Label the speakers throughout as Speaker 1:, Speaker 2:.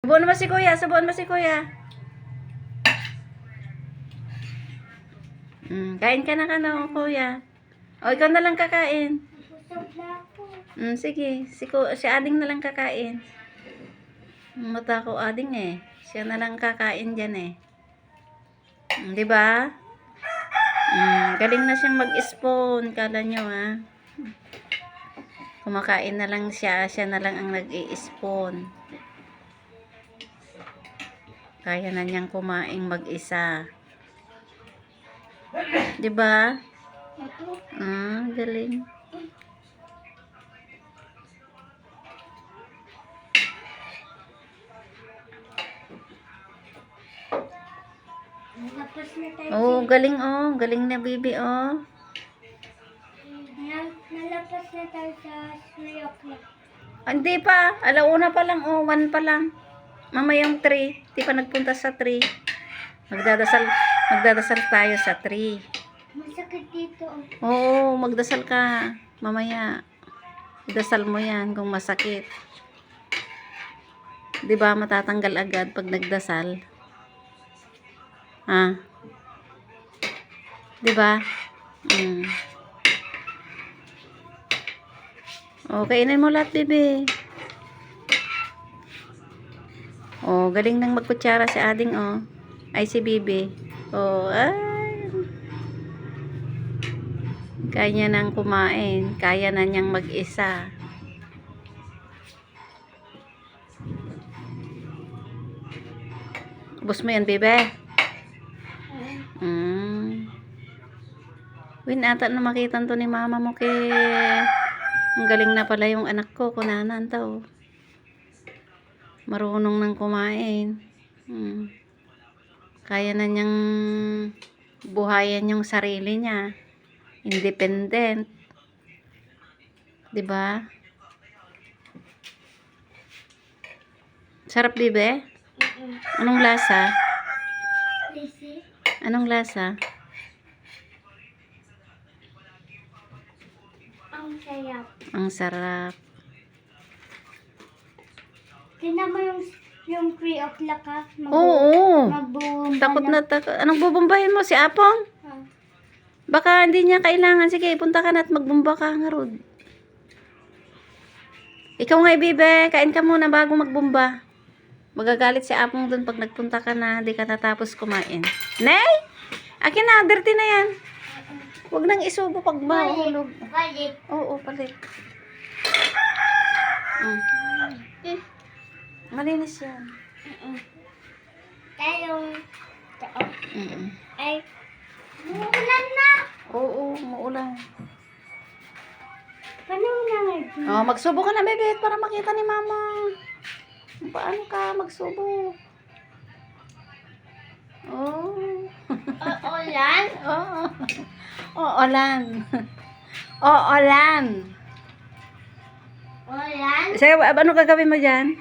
Speaker 1: Subuan mo si kuya, subuan mo si kuya. Kain ka na kuya. O, ikaw na lang kakain. Sige, si Ading na lang kakain. Mata ko Ading eh. Siya na lang kakain dyan eh. Di ba? Galing na siyang mag-spoon. Kala nyo ha. Kumakain na lang siya. Siya na lang ang nag-i-spoon. Kaya na niyang kumain mag-isa. Di ba? Galing. Oh, galing oh. Galing na baby oh.
Speaker 2: Nalapas na tayo sa 3 o'clock.
Speaker 1: Hindi pa. Alauna pa lang oh. 1 pa lang. Mamayang 3. Di pa nagpunta sa 3. Magdadasal tayo sa 3.
Speaker 2: Masakit dito.
Speaker 1: Oo, magdasal ka. Mamaya. Dasal mo yan kung masakit. Di ba matatanggal agad pag nagdasal? Ha? Di ba? Oh, kainin mo lahat, bebe. Oh, galing nang magkutsara si Ading, oh. Ay, si Bibi. Oh, ay. Kaya niya nang kumain. Kaya na niyang mag-isa. Ubus mo yan, bebe. Win, ata na makita to ni mama mo kay... Ang galing na pala yung anak ko. Kunanan to. Marunong nang kumain. Kaya na niyang buhayan yung sarili niya. Independent. Diba? Sarap, bibe? Anong lasa? Anong lasa?
Speaker 2: Ang sarap.
Speaker 1: Ang sarap.
Speaker 2: Tingnan mo yung 3 o'clock ha?
Speaker 1: Oo.
Speaker 2: Magbubomba
Speaker 1: Takot na takot. Anong bubombahin mo? Si Apong? Baka hindi niya kailangan. Sige, punta ka na at magbomba ka nga, Rod. Ikaw nga, bibe. Kain ka muna bago magbomba. Magagalit si Apong dun pag nagpunta ka na. Di ka natapos kumain. Nay! Akin na. Dirty na yan. Huwag nang isubo pag mahulog.
Speaker 2: Balik.
Speaker 1: Oo, palit. Malinis yan.
Speaker 2: Tayong ay umuulan na.
Speaker 1: Oo, muulan.
Speaker 2: Paano na ngayon?
Speaker 1: Oh, magsubo ka na, bebe, para makita ni mama. Paano ka magsubo? Oh.
Speaker 2: Uulan?
Speaker 1: Oo. Oolan. Oolan.
Speaker 2: Ulan?
Speaker 1: Sige, ano gagawin mo dyan?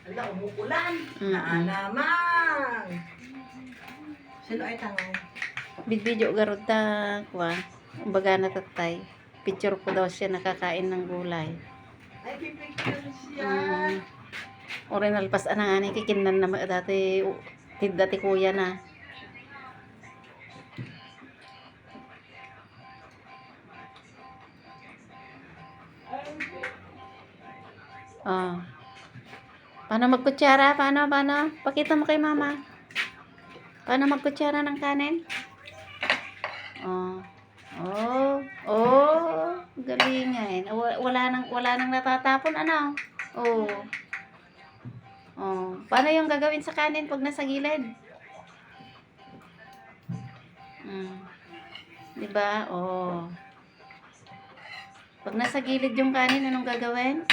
Speaker 3: Ala, umuulan. Naman. Sino ay tangaw?
Speaker 1: Bidbidyo garod ta, kuha. Umbaga na tatay. Picture ko daw siya nakakain ng gulay.
Speaker 3: Ay, pipicture siya.
Speaker 1: Orinal pas anang ani kikinan na dati dati kuya na. Oh. Paano magkutsara? Paano? Pakita mo kay mama. Paano magkutsara ng kanin? Oh. Galingan. Wala nang natatapon, ano? Oh. Paano yung gagawin sa kanin pag nasa gilid? Diba? Oh. Pag nasa gilid yung kanin, anong gagawin?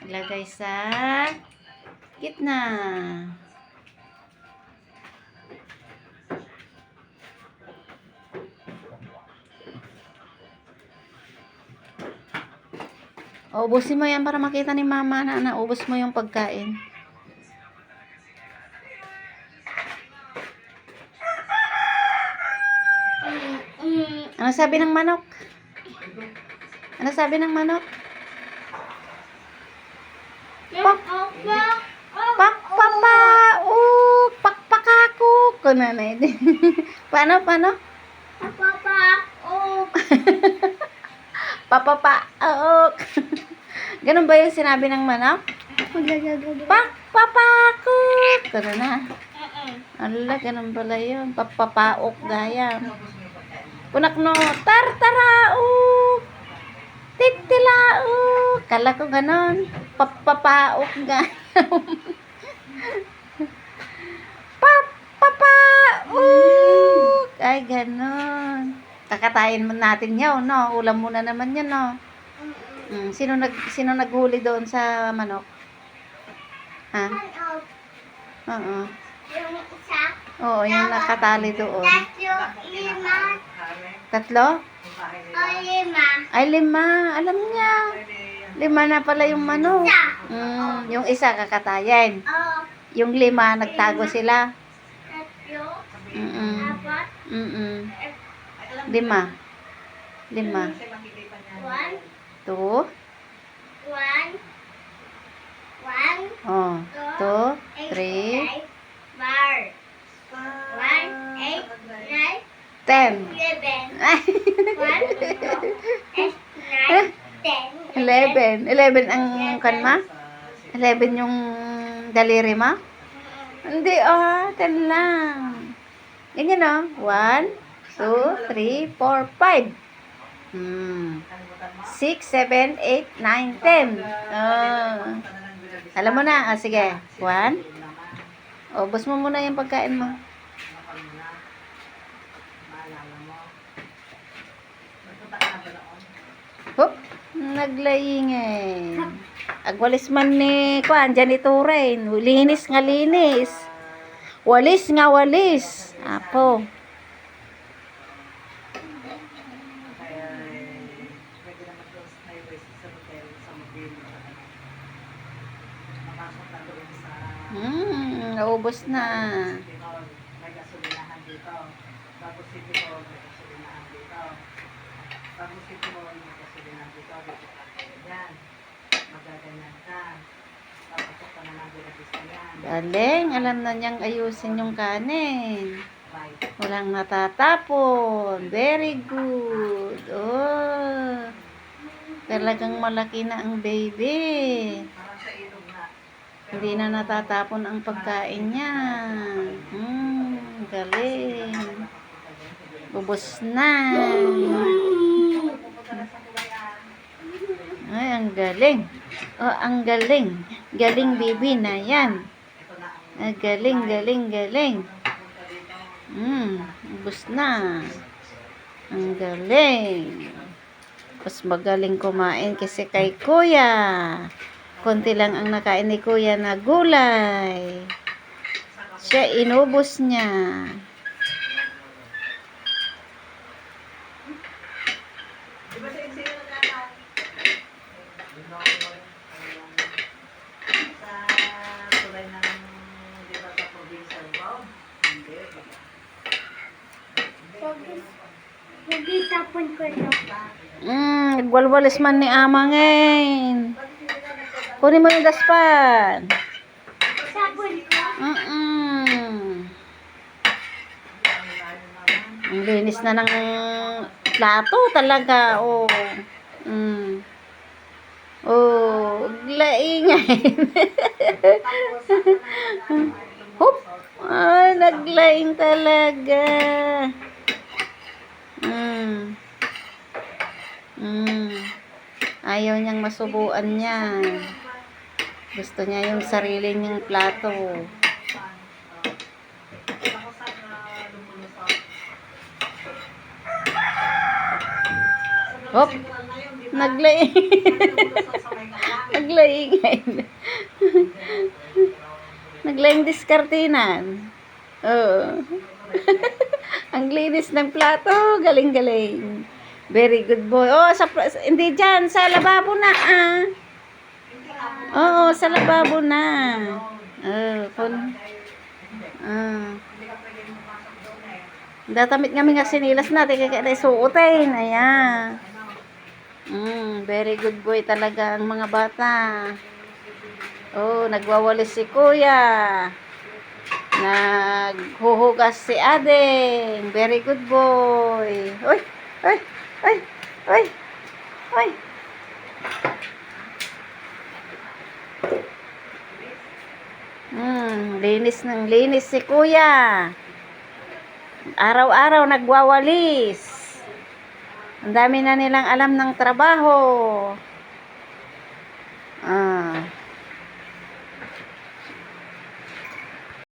Speaker 1: Ilagay sa gitna. Ubusin mo yan para makita ni mama na naubos mo yung pagkain. Ano sabi ng manok? Ano sabi ng manok?
Speaker 2: Yung oklak.
Speaker 1: Pakpapauk, pakpakakuk. Kuna na ito. Paano?
Speaker 2: Papapaok.
Speaker 1: Papapauk. Ganun ba yung sinabi ng manok? Pakpapakuk. Kuna na. Ala, ganun pala yun. Papapauk gaya. Punak no, tartarauk. Titilauk. Kala ko ganun. Papapauk gaya. Papapauk. Ay, ganun. Kakatayin mo natin yun, no? Ulam muna naman yan, no? Sino naghuli doon sa manok? Ha? Oo.
Speaker 2: Yung isa.
Speaker 1: Oo, yung nakatali doon.
Speaker 2: Tatlo, lima.
Speaker 1: Tatlo?
Speaker 2: O lima.
Speaker 1: Ay, 5. Alam niya. 5 na pala yung manok.
Speaker 2: Isa.
Speaker 1: Yung isa kakatayin.
Speaker 2: O
Speaker 1: Yung 5, nagtago sila.
Speaker 2: tatlo.
Speaker 1: Mm-mm.
Speaker 2: Apat.
Speaker 1: Mm-mm. 5. 5.
Speaker 2: One.
Speaker 1: 2.
Speaker 2: One. One.
Speaker 1: Oh. 2, 3,
Speaker 2: Bar. 1, 8,
Speaker 1: 10.
Speaker 2: 9, 11.
Speaker 1: Ay,
Speaker 2: 1, 8, 9, 10.
Speaker 1: 11. 11 ang kanma? 11 yung daliri mo? Hindi, 10 lang. Ganyan, 1, 2, 3, 4, 5. 6, 7, 8, 9, 10. Alam mo na. Sige. 1. Ubos mo muna yung pagkain mo. Hop. Naglaingin. Agwalis man ni kuan janiturin. Linis nga linis. Walis nga walis. Apo. Naubos na.
Speaker 3: May gasolinahan dito. Tapos si Tito, may gasolinahan dito. Tapos si Tito, may gasolinahan dito. Dito ka yan. Magaganyan ka. Tapos ka na lang binabista yan.
Speaker 1: Galing. Alam na niyang ayusin yung kanin.
Speaker 3: Bye.
Speaker 1: Walang natatapon. Very good. Oh. Talagang malaki na ang baby.
Speaker 3: Parang sa ilog na.
Speaker 1: Hindi na natatapon ang pagkain niya. Galing. Ubos na. Ay, ang galing. Oh, ang galing. Galing baby na yan. Galing. Ubos na. Ang galing. Mas magaling kumain kasi kay kuya. Konti lang ang nakain ni kuya na gulay. Siya inubos niya.
Speaker 3: Diba sa insino na gano'n? Sa tulay ng, di ba sa provincial bound? Hindi.
Speaker 2: Nagitapon ko na.
Speaker 1: Nagwalwalis man ni ama ngayon. Kunin mo yung daspan.
Speaker 2: Sabon ko.
Speaker 1: Ang linis na ng plato talaga. Oh. Oh, laingay. Hop. Ay, naglaing talaga. Ayaw niyang masubuan niya. Gusto niya yung sarili niyang plato. Hop. Naglaing. Naglaingay. Naglaing diskartinan. Oh. Ang linis ng plato. Galing-galing. Very good boy. Oh, hindi dyan. Sa lababo na, Oo, sa lababo na. Datamit kami nga sinilas natin. Kaya suotin. Ayan. Very good boy talaga ang mga bata. Oh, nagwawalis si kuya. Naghuhugas si Ading. Very good boy. Uy, uy, uy, uy, uy. Linis ng linis si kuya. Araw-araw nagwawalis. Ang dami na nilang alam ng trabaho.